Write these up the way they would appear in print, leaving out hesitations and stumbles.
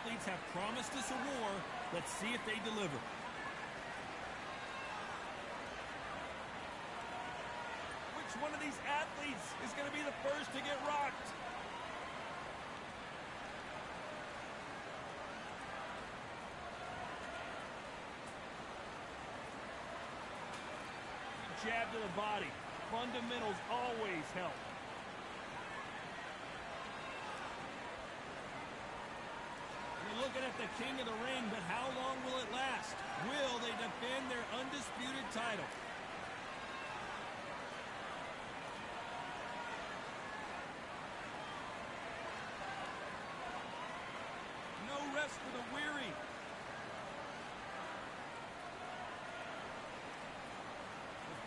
athletes have promised us a war. Let's see if they deliver. Which one of these athletes is going to be the first to get rocked? Jab to the body. Fundamentals always help. You're looking at the king of the ring, but how long will it last? Will they defend their undisputed title? No rest for the weary.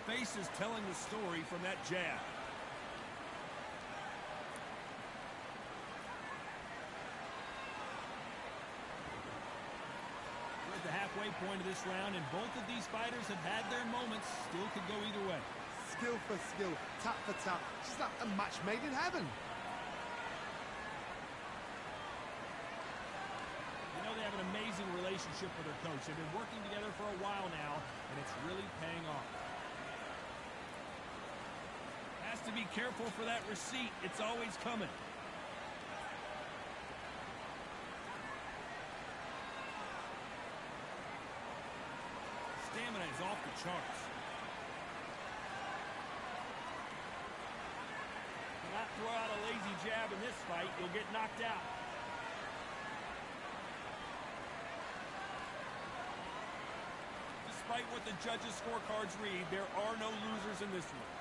Face is telling the story from that jab. We're at the halfway point of this round, and both of these fighters have had their moments. Still could go either way. Skill for skill, tap for tap. It's like a match made in heaven. You know, they have an amazing relationship with their coach. They've been working together for a while now, and it's really paying off. Has to be careful for that receipt. It's always coming. Stamina is off the charts. Do not throw out a lazy jab in this fight. You'll get knocked out. Despite what the judges' scorecards read, there are no losers in this one.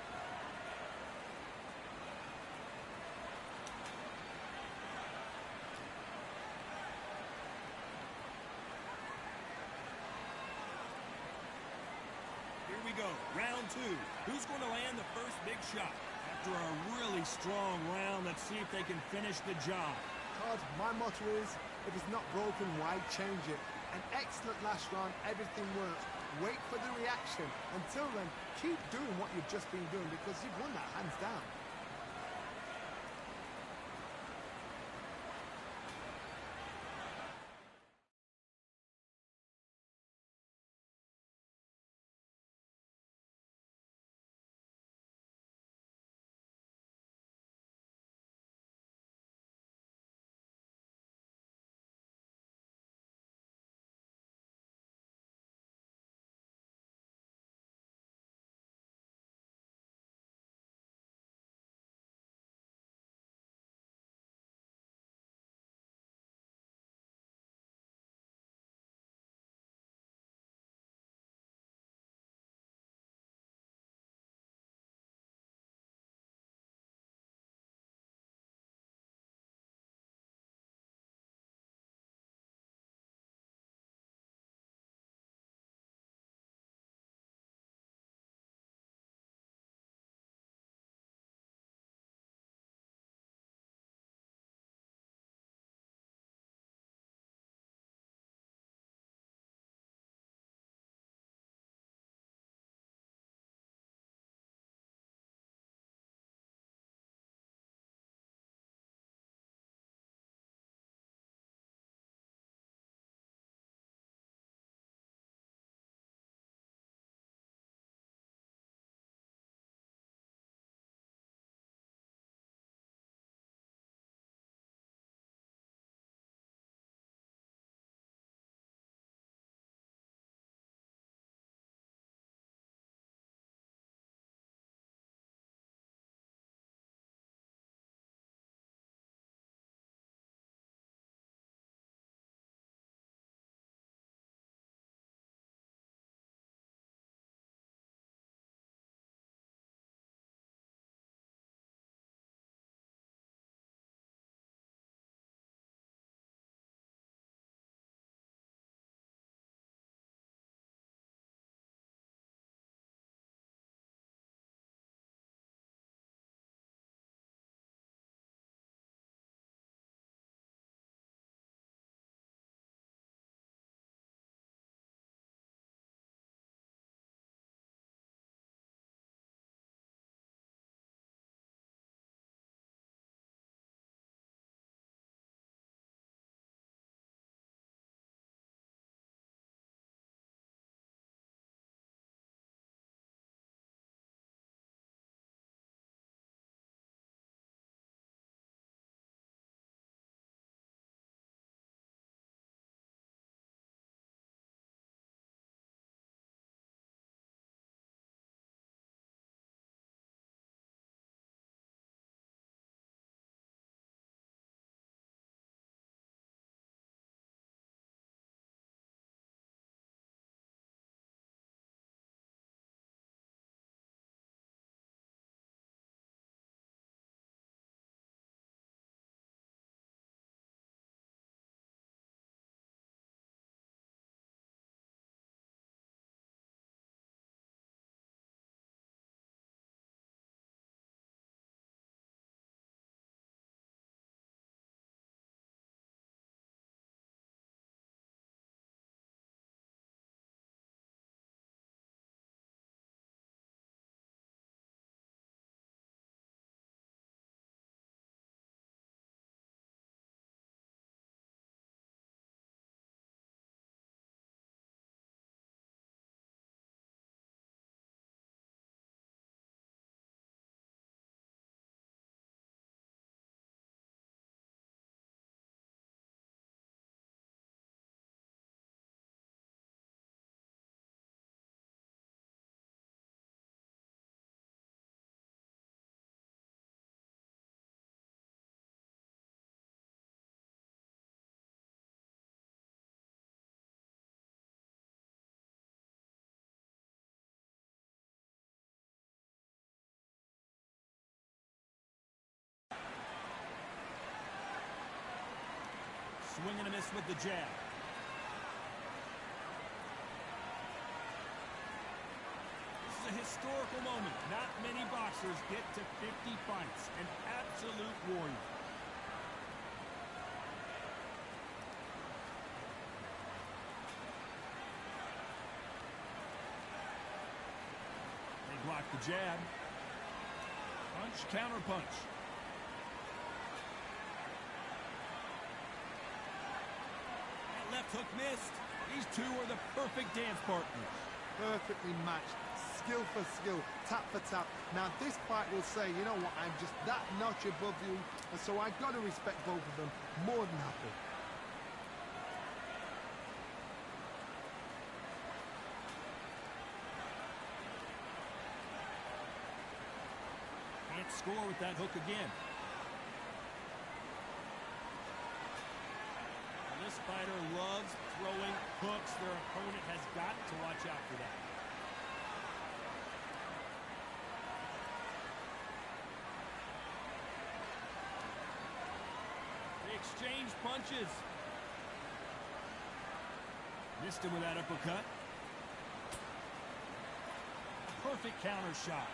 Here we go, round two. Who's going to land the first big shot? After a really strong round, let's see if they can finish the job. Todd, my motto is, if it's not broken, why change it? An excellent last round, everything works. Wait for the reaction. Until then, keep doing what you've just been doing because you've won that hands down. Swing and a miss with the jab. This is a historical moment. Not many boxers get to 50 fights. An absolute warrior. They block the jab. Punch, counter punch. Left hook missed. These two are the perfect dance partners. Perfectly matched, skill for skill, tap for tap. Now this fight will say, you know what, I'm just that notch above you, and so I've got to respect both of them more than happy. Can't score with that hook again. This fighter loves throwing hooks. Their opponent has got to watch out for that. They exchange punches. Missed him with that uppercut. Perfect counter shot.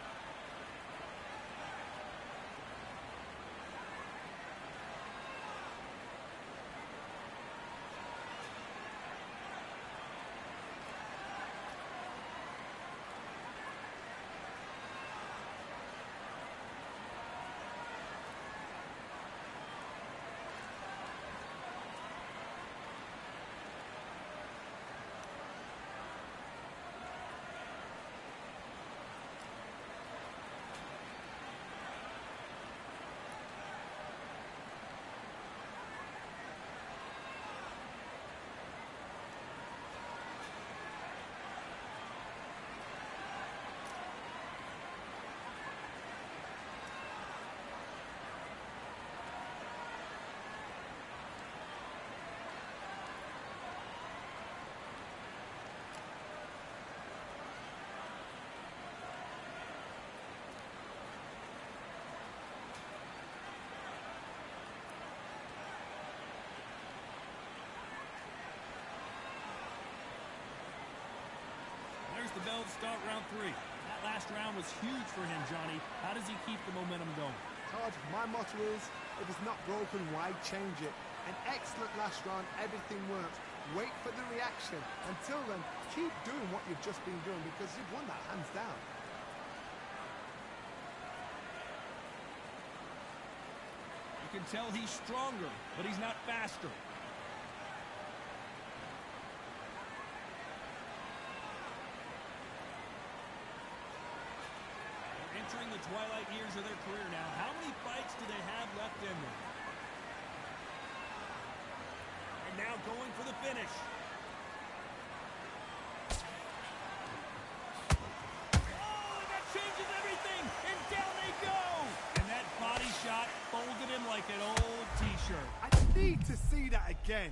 There's the bell to start round 3. That last round was huge for him, Johnny. How does he keep the momentum going? Todd, my motto is, if it's not broken, why change it? An excellent last round, everything works. Wait for the reaction. Until then, keep doing what you've just been doing because you've won that hands down. You can tell he's stronger, but he's not faster. Entering the twilight years of their career now. How many fights do they have left in them? And now going for the finish. Oh, that changes everything. And down they go. And that body shot folded him like an old t-shirt. I need to see that again.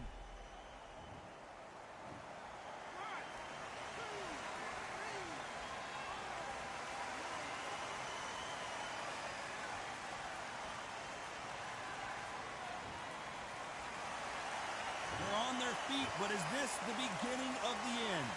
On their feet, but is this the beginning of the end?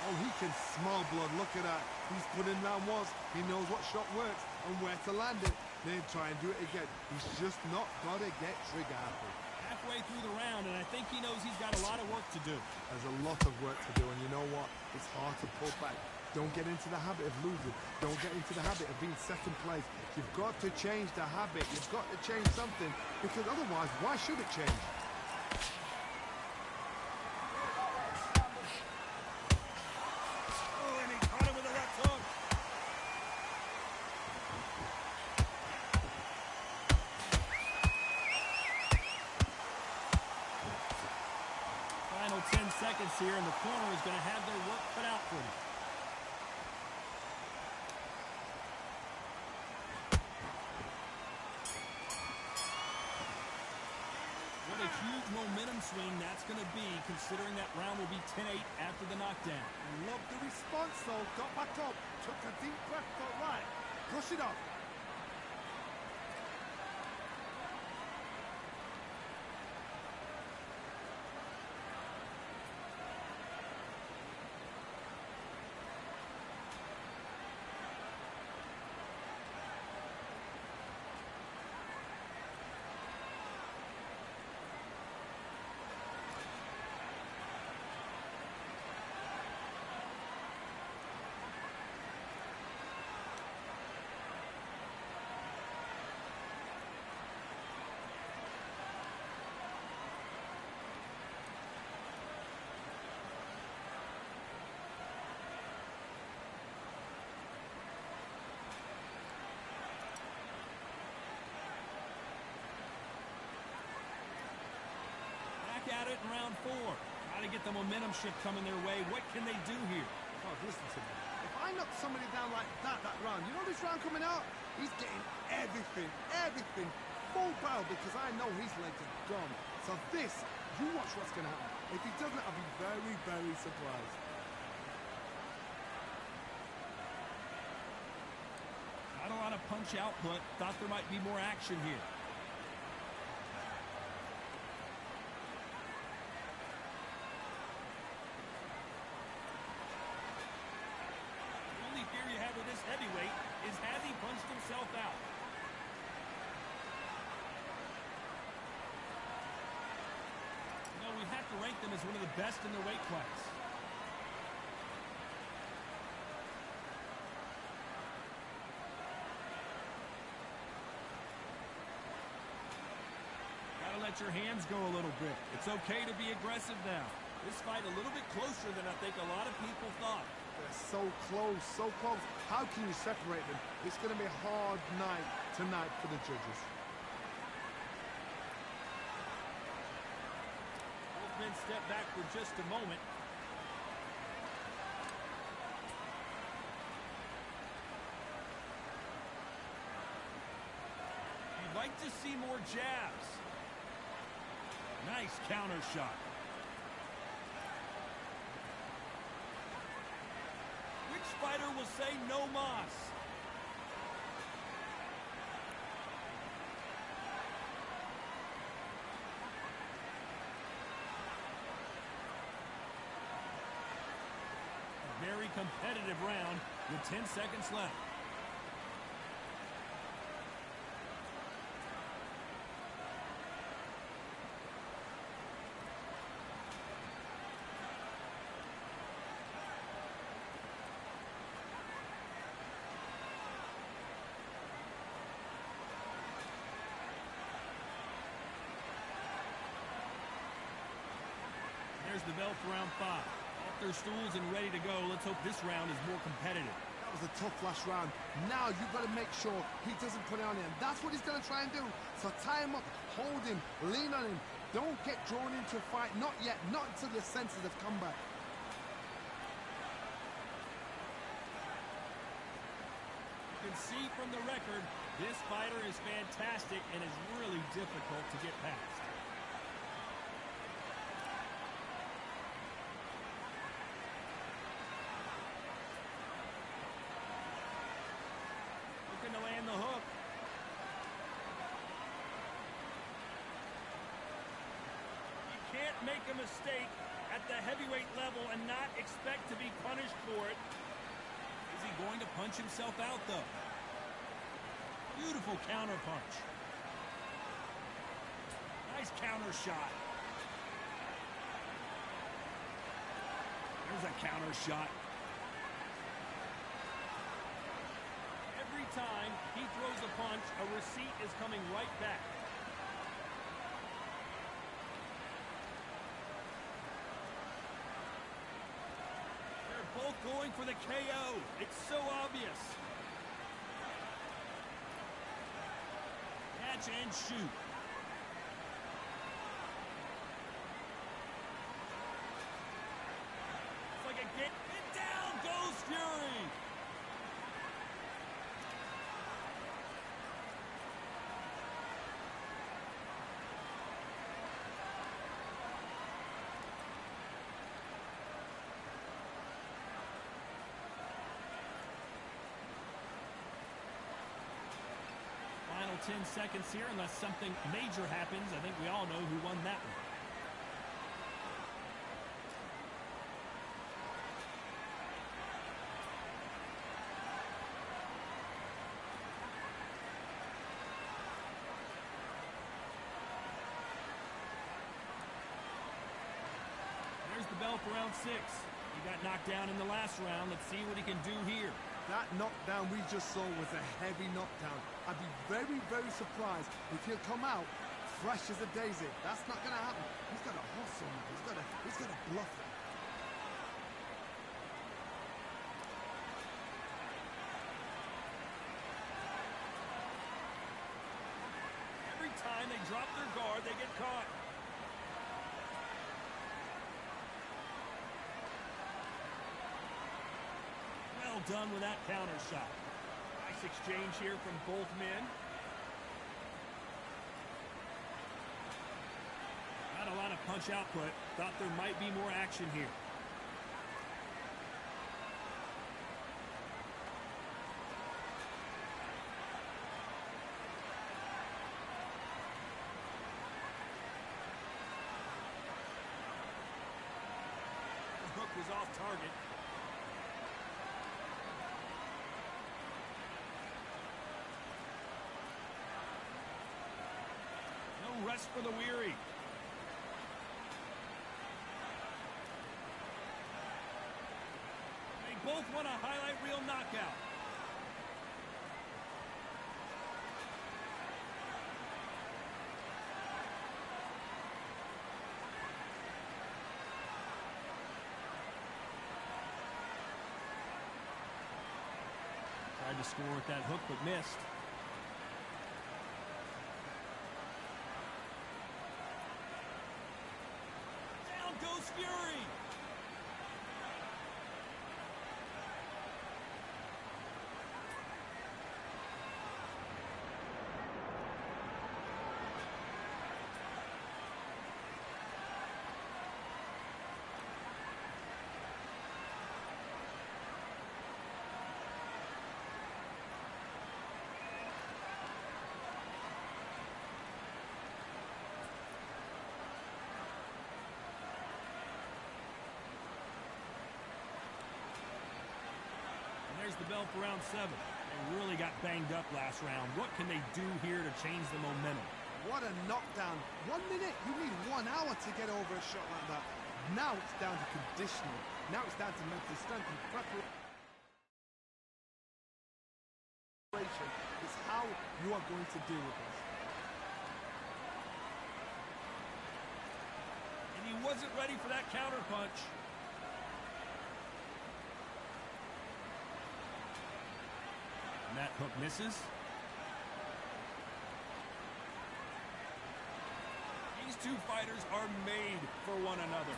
Oh, he can smell blood. Look at that. He's put in round once. He knows what shot works and where to land it. Then try and do it again. He's just not got to get trigger happy. Halfway through the round, and I think he knows he's got a lot of work to do. There's a lot of work to do, and you know what? It's hard to pull back. Don't get into the habit of losing. Don't get into the habit of being second place. You've got to change the habit. You've got to change something, because otherwise, why should it change? Final 10 seconds here, and the corner is going to have their work cut out for them. What a huge momentum swing that's going to be, considering that round will be 10-8 after the knockdown. I love the response, though. Got back up, took a deep breath, thought, right, brush it off. at it in round 4. Try to get the momentum shift coming their way. What can they do here? Oh, listen to me. If I knock somebody down like that round, you know this round coming out? He's getting everything, full barrel, because I know his legs are gone. So this, you watch what's going to happen. If he doesn't, I'll be very, very surprised. Not a lot of punch output. Thought there might be more action here. The only fear you have with this heavyweight is has he punched himself out? You know, we have to rank them as one of the best in their weight class. Let your hands go a little bit. It's okay to be aggressive now. This fight a little bit closer than I think a lot of people thought. They're so close, so close. How can you separate them? It's going to be a hard night tonight for the judges. Both men step back for just a moment. You'd like to see more jabs. Nice counter shot. Which fighter will say no mas? A very competitive round with 10 seconds left. There's the bell for round 5. Off their stools and ready to go. Let's hope this round is more competitive. That was a tough last round. Now you've got to make sure he doesn't put it on him. That's what he's going to try and do. So tie him up, hold him, lean on him. Don't get drawn into a fight. Not yet. Not until your senses have come back. You can see from the record, this fighter is fantastic and is really difficult to get past. To land the hook. You can't make a mistake at the heavyweight level and not expect to be punished for it. Is he going to punch himself out, though? Beautiful counter punch. Nice counter shot. There's a counter shot. Every time he throws a punch, a receipt is coming right back. They're both going for the KO. It's so obvious. Catch and shoot. It's like a get down goes Fury. Final 10 seconds here, unless something major happens. I think we all know who won that one. There's the bell for round 6. He got knocked down in the last round. Let's see what he can do here. That knockdown we just saw was a heavy knockdown. I'd be very, very surprised if he'll come out fresh as a daisy. That's not going to happen. He's got to hustle now. He's got to bluff it. Every time they drop their guard, they get caught. done with that counter shot. Nice exchange here from both men. Not a lot of punch output. Thought there might be more action here. The hook was off target. No rest for the weary. Both want a highlight reel knockout. Tried to score with that hook, but missed. Down goes Fury. There's the bell for round 7. They really got banged up last round. What can they do here to change the momentum? What a knockdown. 1 minute, you need 1 hour to get over a shot like that. Now it's down to conditioning. Now it's down to mental strength and preparation. It's how you are going to deal with this. And he wasn't ready for that counter punch. And that hook misses. These two fighters are made for one another.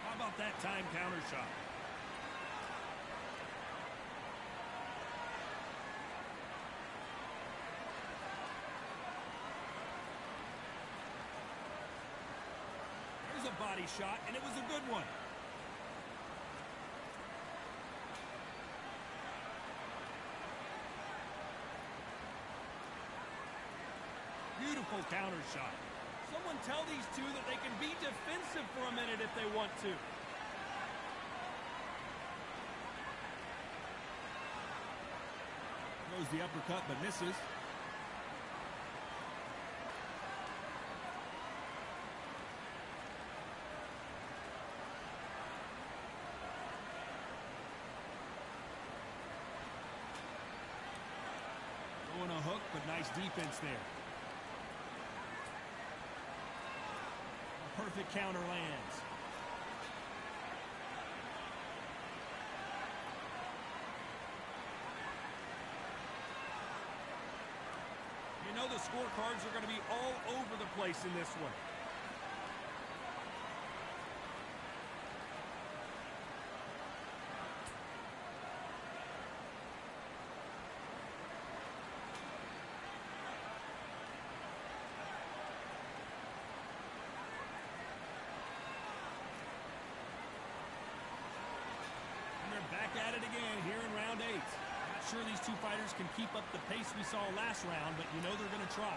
How about that time counter shot? There's a body shot, and it was a good one. Beautiful counter shot. Someone tell these two that they can be defensive for a minute if they want to. Throws the uppercut but misses. Throwing a hook, but nice defense there. Perfect counter lands. You know the scorecards are going to be all over the place in this one. Back at it again here in round 8. Not sure these two fighters can keep up the pace we saw last round, but you know they're going to try.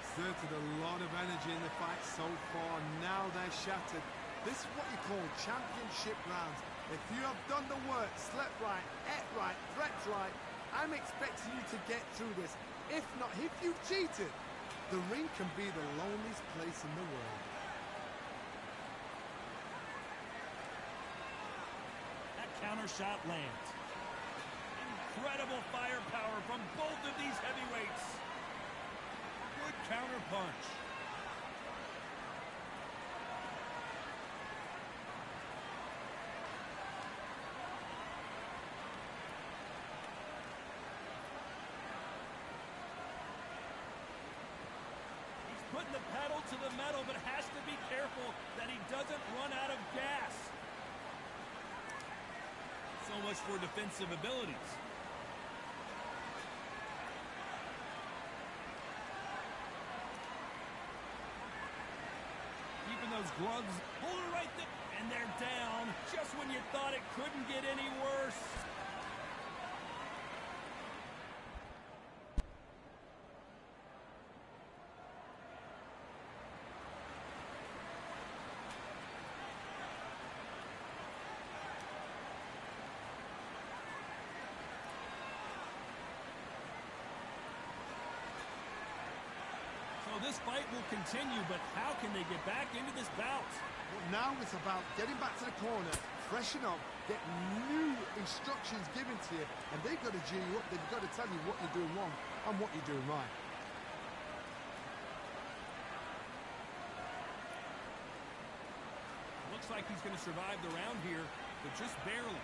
Exerted a lot of energy in the fight so far. Now they're shattered. This is what you call championship rounds. If you have done the work, slept right, ate right, prepped right, I'm expecting you to get through this. If not, if you've cheated, the ring can be the loneliest place in the world. Counter shot lands. Incredible firepower from both of these heavyweights. Good counter punch. He's putting the pedal to the metal, but has to be careful that he doesn't run out of gas. So much for defensive abilities. Keeping those gloves. Hold it right there. And they're down just when you thought it couldn't get any worse. This fight will continue, but how can they get back into this bout? Well, now it's about getting back to the corner, freshen up, get new instructions given to you, and they've got to G you up. They've got to tell you what you're doing wrong and what you're doing right. Looks like he's going to survive the round here, but just barely.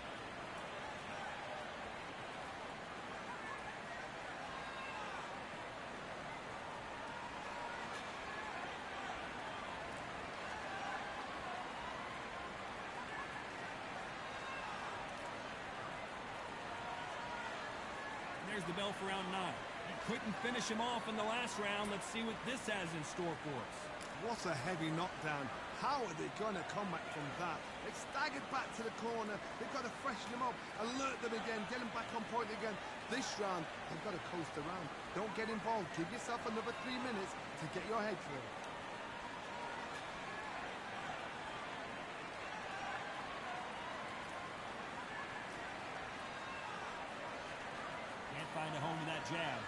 There's the bell for round 9. He couldn't finish him off in the last round. Let's see what this has in store for us. What a heavy knockdown. How are they going to come back from that? They staggered back to the corner. They've got to freshen them up, alert them again, get them back on point again. This round, they've got to coast around. Don't get involved. Give yourself another 3 minutes to get your head clear. Find a home to that jab.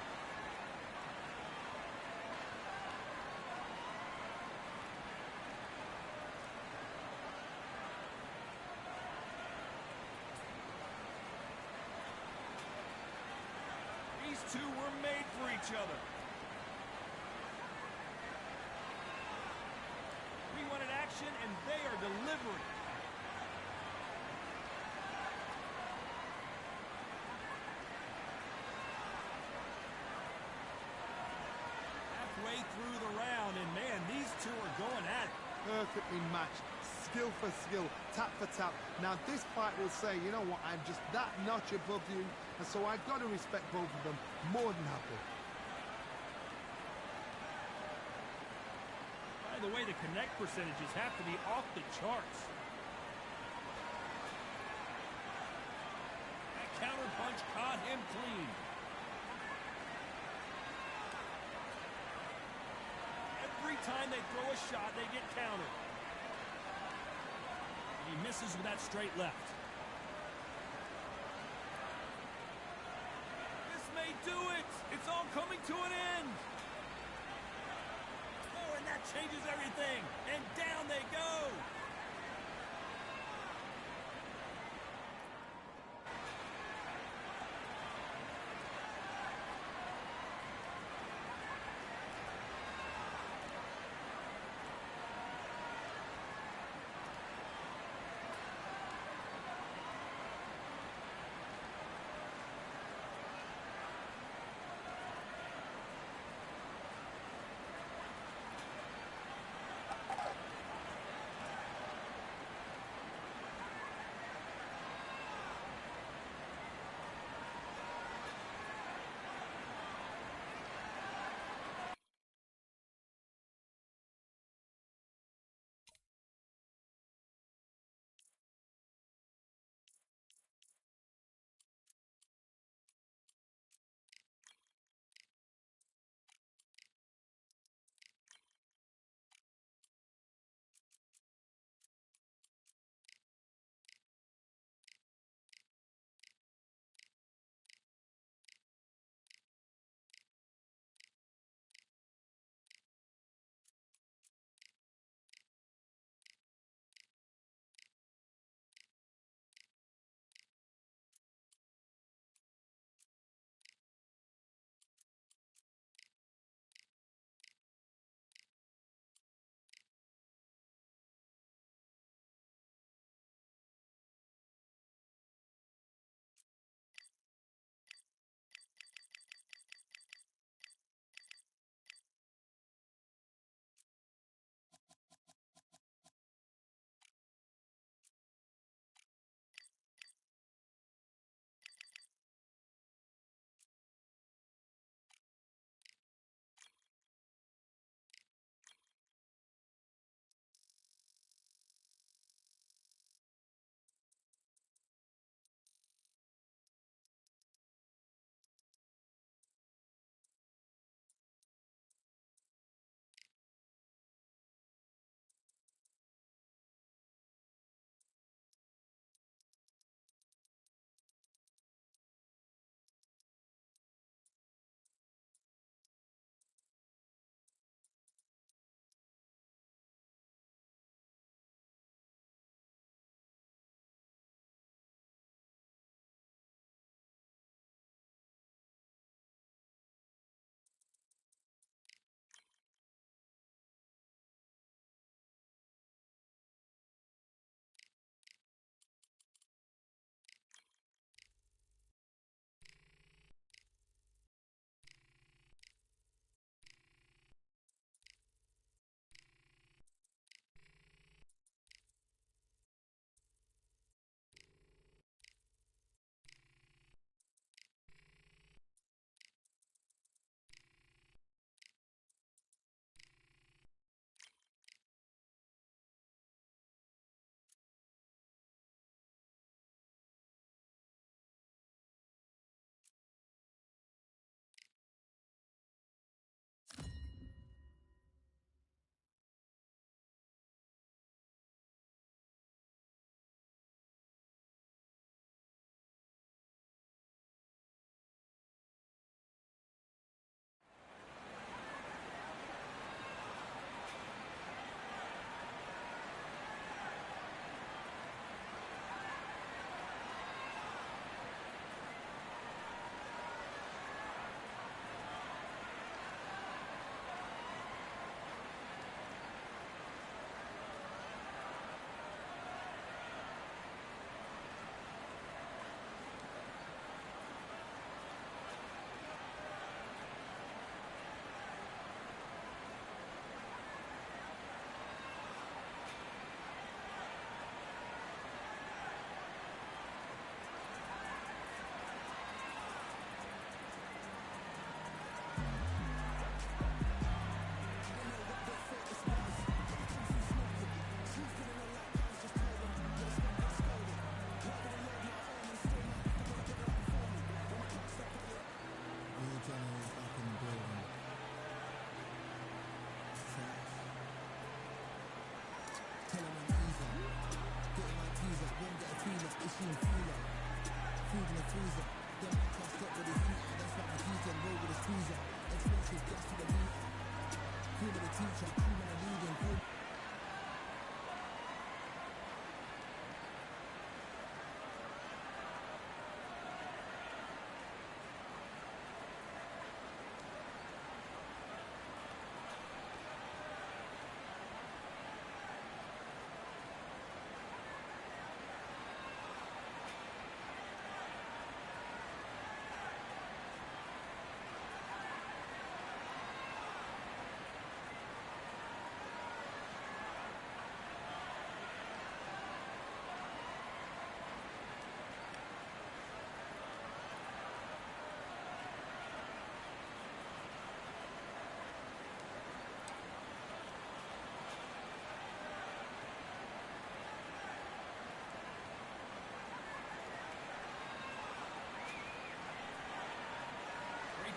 These two were made for each other. We wanted action, and they are delivering. Way through the round, and man, these two are going at it. Perfectly matched, skill for skill, tap for tap. Now this fight will say, you know what, I'm just that notch above you, and so I've got to respect both of them more than happy. By the way, the connect percentages have to be off the charts. That counter punch caught him clean. Every time they throw a shot, they get countered. He misses with that straight left. This may do it. It's all coming to an end. Oh, and that changes everything. And down they go.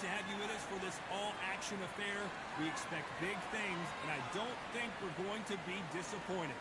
To have you with us for this all-action affair. We expect big things, and I don't think we're going to be disappointed.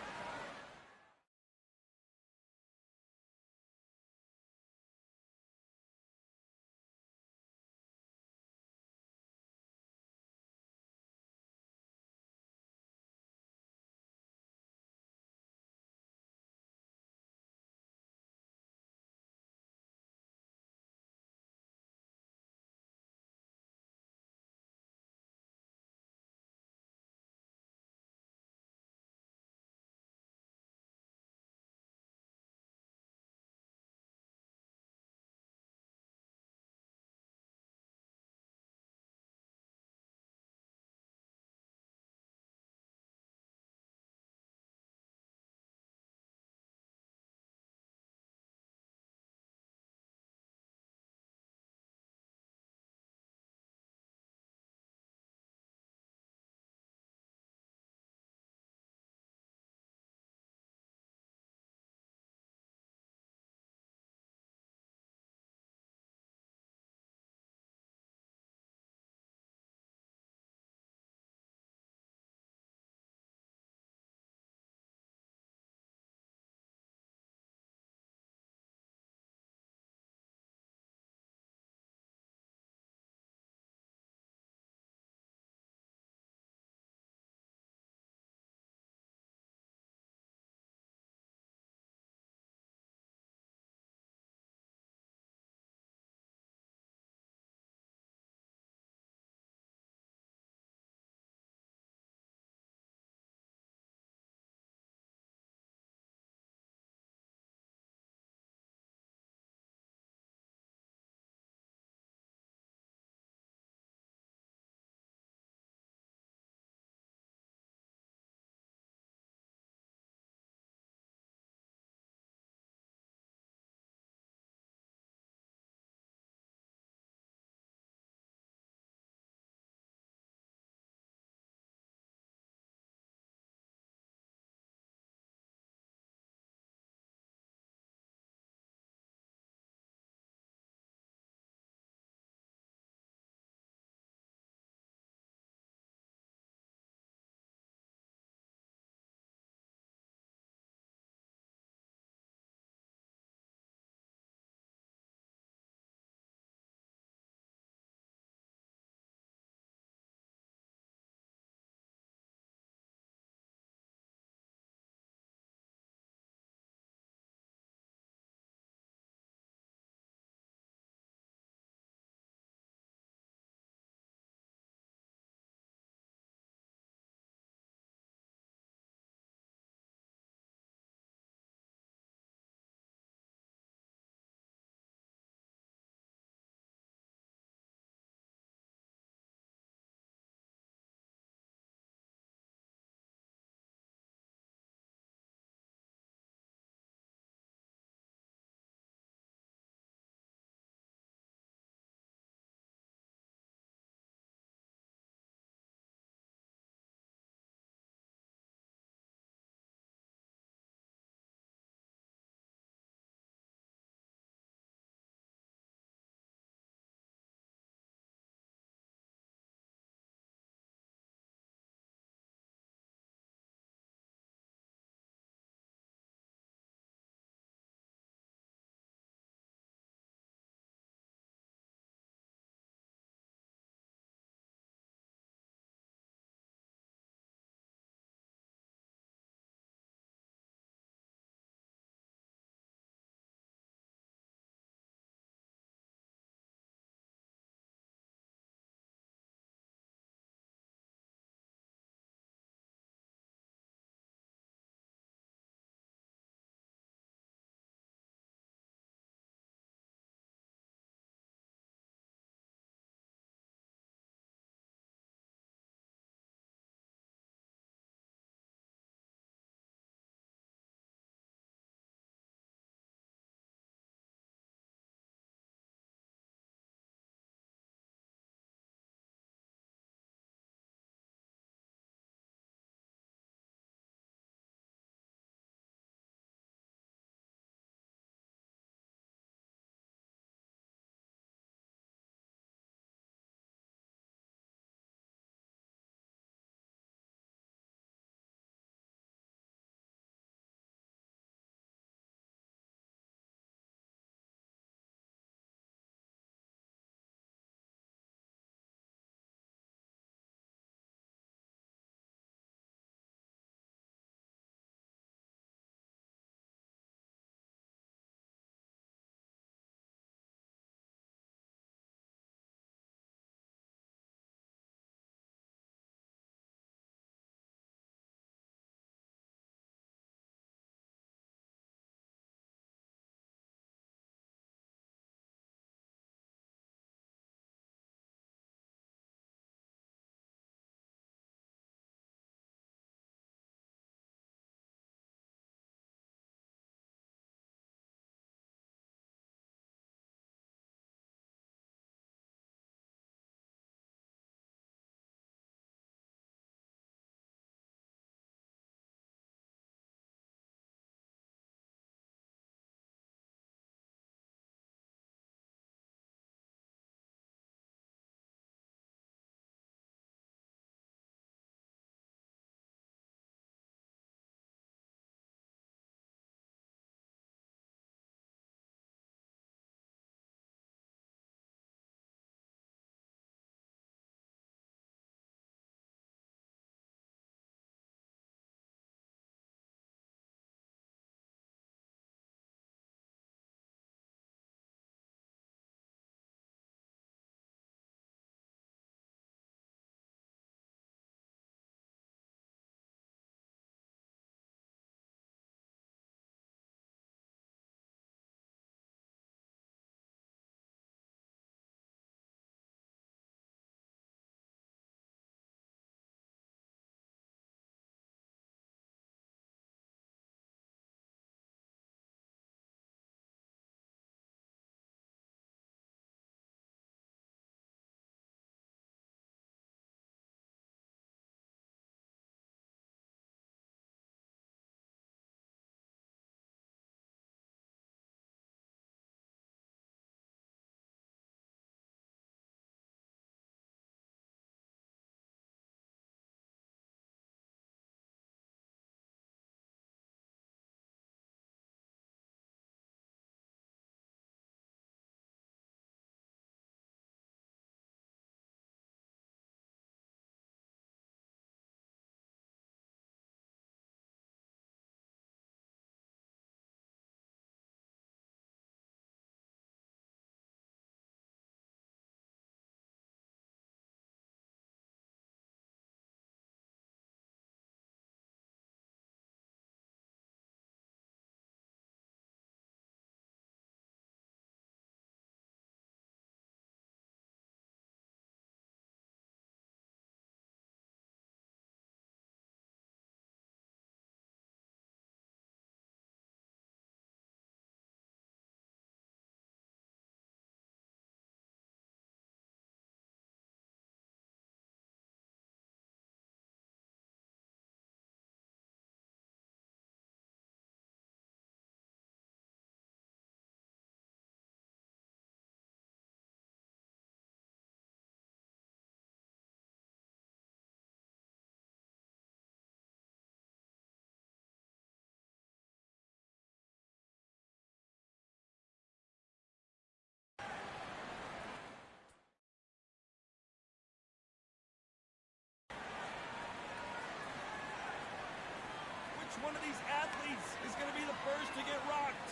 one of these athletes is going to be the first to get rocked.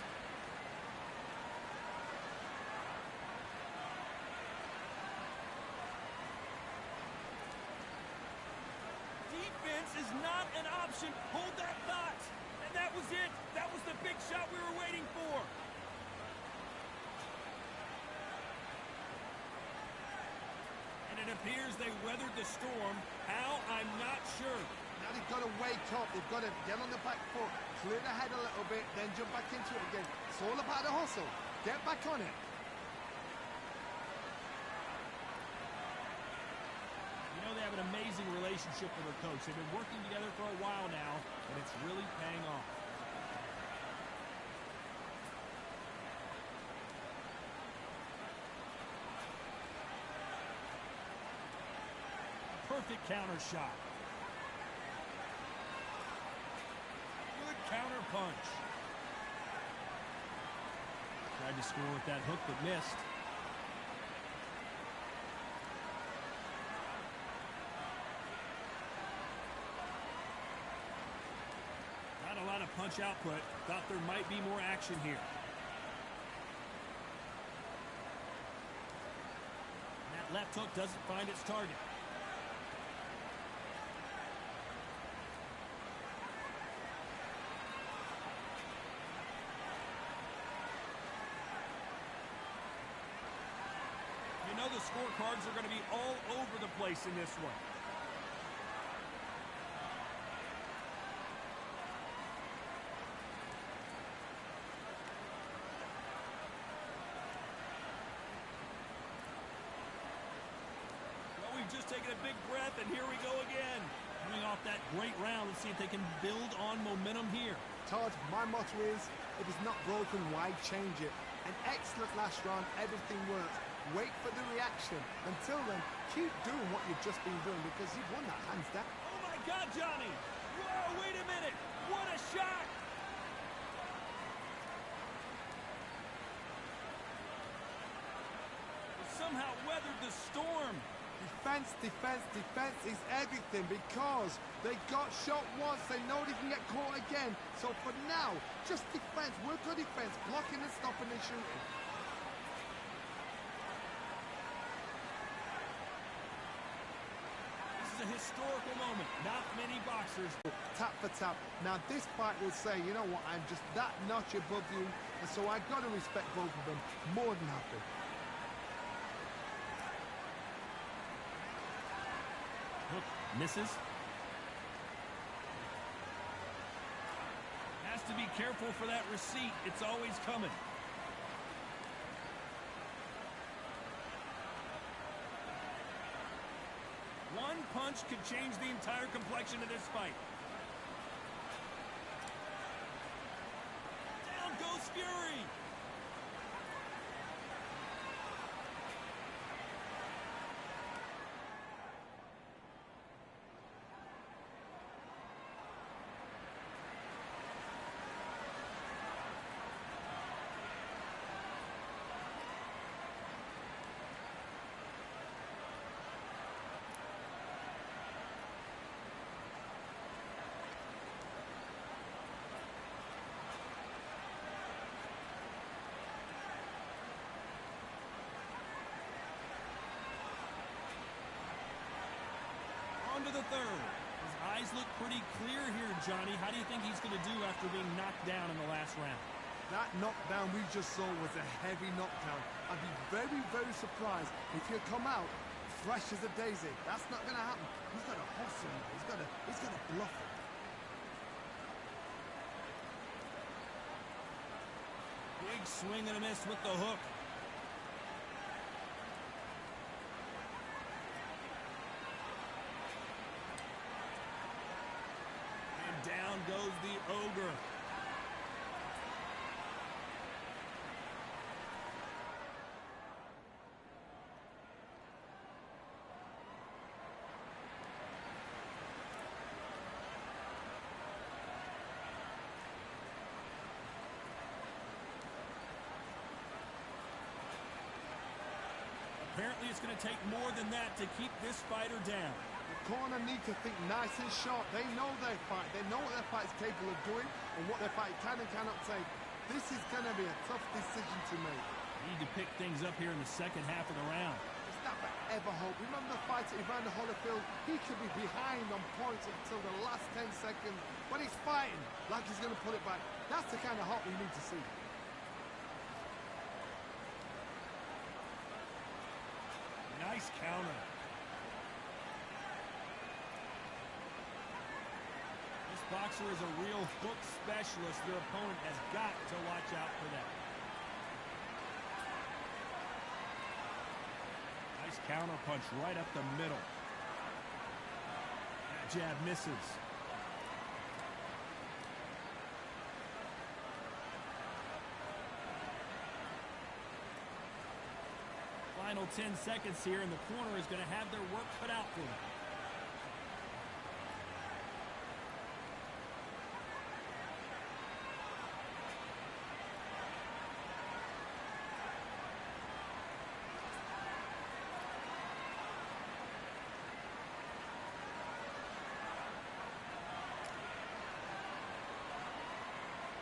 Defense is not an option. Hold that thought. And that was it. That was the big shot we were waiting for. And it appears they weathered the storm. How? I'm not sure. Now they've got to wake up. They've got to get on the back foot, clear the head a little bit, then jump back into it again. It's all about the hustle. Get back on it. You know, they have an amazing relationship with their coach. They've been working together for a while now, and it's really paying off. Perfect counter shot. Good counter punch. Tried to score with that hook but missed. Not a lot of punch output. Thought there might be more action here. And that left hook doesn't find its target. You know the scorecards are going to be all over the place in this one. Well, we've just taken a big breath, and here we go again. Coming off that great round, let's see if they can build on momentum here. Todd, my motto is, if it's not broken, why change it? An excellent last round, everything works. Wait for the reaction. Until then, keep doing what you've just been doing because you've won that hands down. Oh my God, Johnny! Whoa, wait a minute! What a shot! They somehow weathered the storm. Defense, defense, defense is everything because they got shot once. They know they can get caught again. So for now, just defense. Work on defense, blocking and stopping and shooting. A historical moment. Not many boxers. Tap for tap. Now this fight will say, you know what, I'm just that notch above you, and so I got to respect both of them more than happy. Hook misses. Has to be careful for that receipt. It's always coming. One punch could change the entire complexion of this fight. Down goes Fury. To the third. His eyes look pretty clear here, Johnny. How do you think he's going to do after being knocked down in the last round? That knockdown we just saw was a heavy knockdown. I'd be very, very surprised if he'll come out fresh as a daisy. That's not going to happen. He's got to hustle. He's got to bluff it. Big swing and a miss with the hook. Down goes the ogre. Apparently it's going to take more than that to keep this fighter down. You've corner need to think nice and short. They know their fight. They know what their fight's capable of doing and what their fight can and cannot take. This is going to be a tough decision to make. Need to pick things up here in the second half of the round. It's not ever hope. Remember the fight at Evander Holyfield? He could be behind on points until the last 10 seconds, but he's fighting like he's going to pull it back. That's the kind of hope we need to see. Nice counter. This boxer is a real hook specialist. Your opponent has got to watch out for that. Nice counter punch right up the middle. That jab misses. Final 10 seconds here, and the corner is going to have their work cut out for them.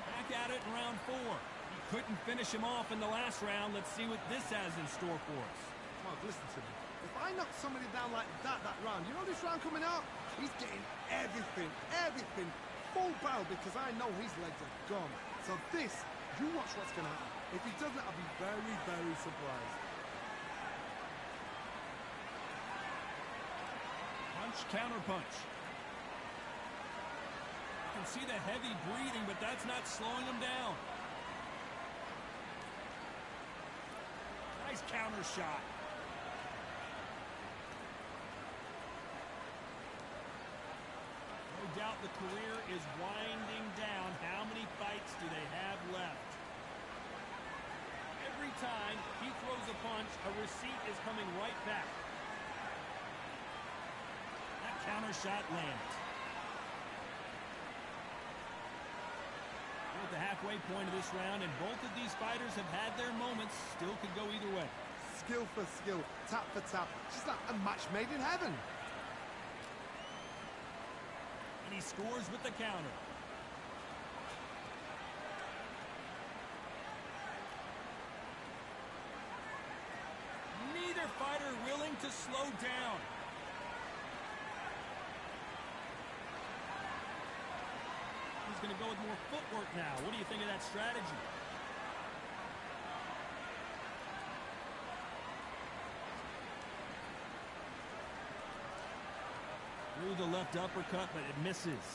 Back at it in round 4. Couldn't finish him off in the last round. Let's see what this has in store for us. Mark, listen to me. If I knock somebody down like that round, you know this round coming up? He's getting everything, full barrel, because I know his legs are gone. So this, you watch what's going to happen. If he doesn't, I'll be very, very surprised. Punch, counter punch. You can see the heavy breathing, but that's not slowing him down. Nice counter shot. No doubt the career is winding down. How many fights do they have left? Every time he throws a punch, a receipt is coming right back. That counter shot lands. We're at the halfway point of this round, and both of these fighters have had their moments. Still could go either way. Skill for skill, tap for tap. Just like a match made in heaven. And he scores with the counter. Neither fighter willing to slow down. He's going to go with more footwork now. What do you think of that strategy? Through the left uppercut, but it misses.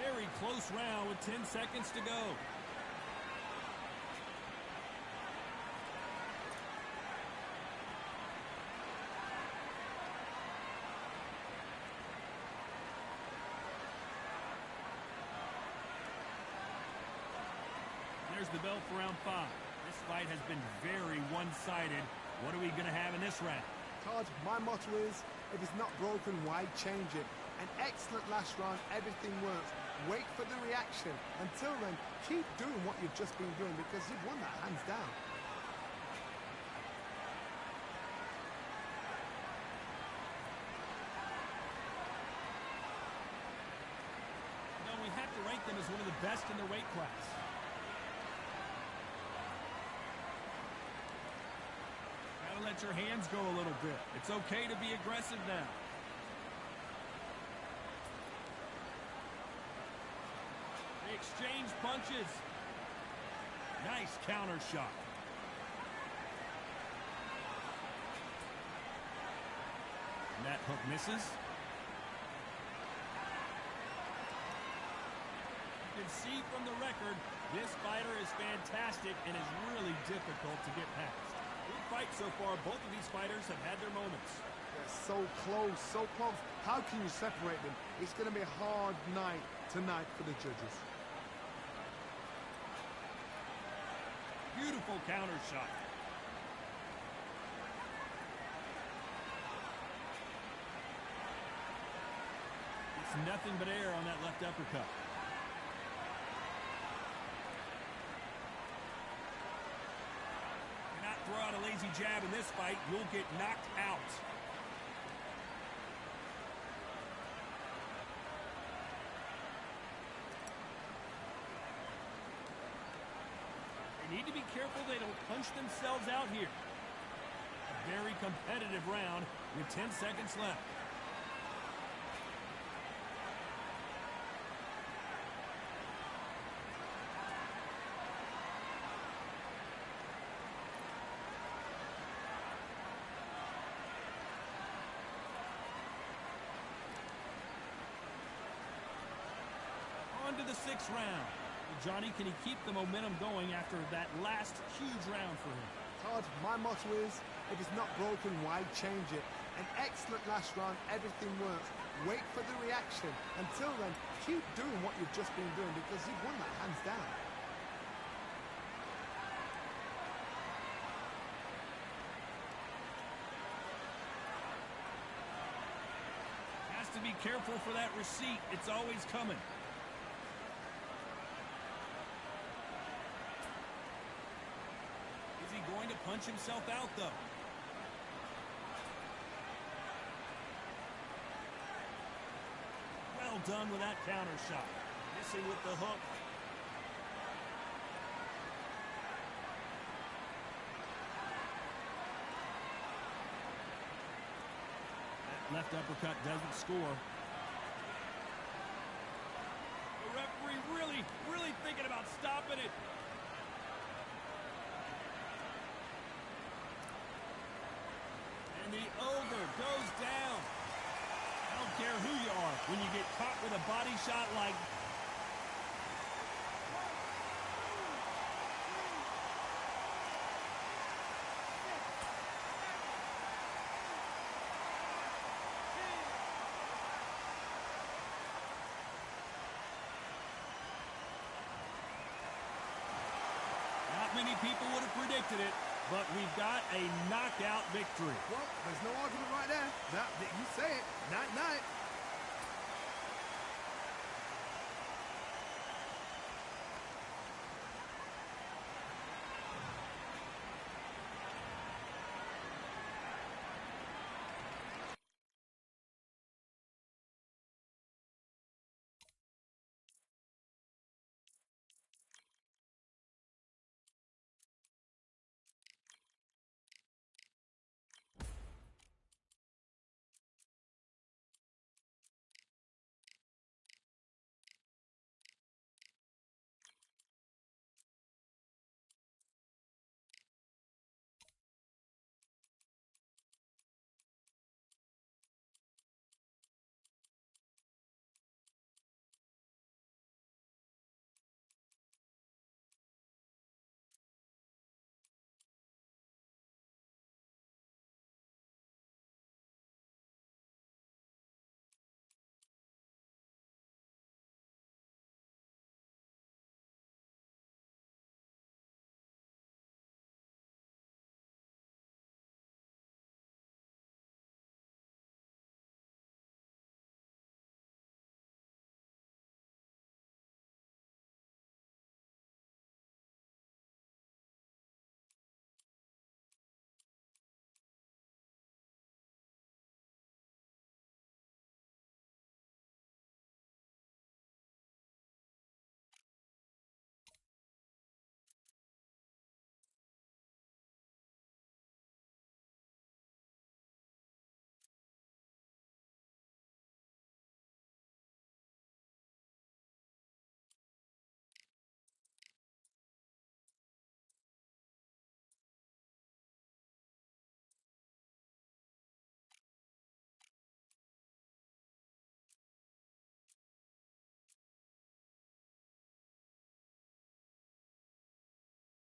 Very close round with 10 seconds to go. There's the bell for round 5. This fight has been very one-sided. What are we going to have in this round? Todd, my motto is, if it's not broken, why change it? An excellent last round, everything works. Wait for the reaction. Until then, keep doing what you've just been doing, because you've won that hands down. No, we have to rank them as one of the best in their weight class. Gotta let your hands go a little bit. It's okay to be aggressive now. They exchange punches. Nice counter shot. And that hook misses. You can see from the record, this fighter is fantastic and is really difficult to get past. Good fight so far. Both of these fighters have had their moments. They're so close, so close. How can you separate them? It's going to be a hard night tonight for the judges. Beautiful counter shot. It's nothing but air on that left uppercut. jab in this fight, you'll get knocked out. They need to be careful they don't punch themselves out here. A very competitive round with 10 seconds left. On to the 6th round. Johnny, can he keep the momentum going after that last huge round for him? Todd, my motto is, if it's not broken, why change it? An excellent last round, everything works. Wait for the reaction. Until then, keep doing what you've just been doing because you've won that hands down. Has to be careful for that receipt. It's always coming. Is he going to punch himself out, though? Well done with that counter shot. Missing with the hook. That left uppercut doesn't score. The referee really thinking about stopping it. And the ogre goes down. I don't care who you are when you get caught with a body shot like... Not many people would have predicted it, but we've got a knockout victory. Well, there's no argument right there. You say it. Night-night.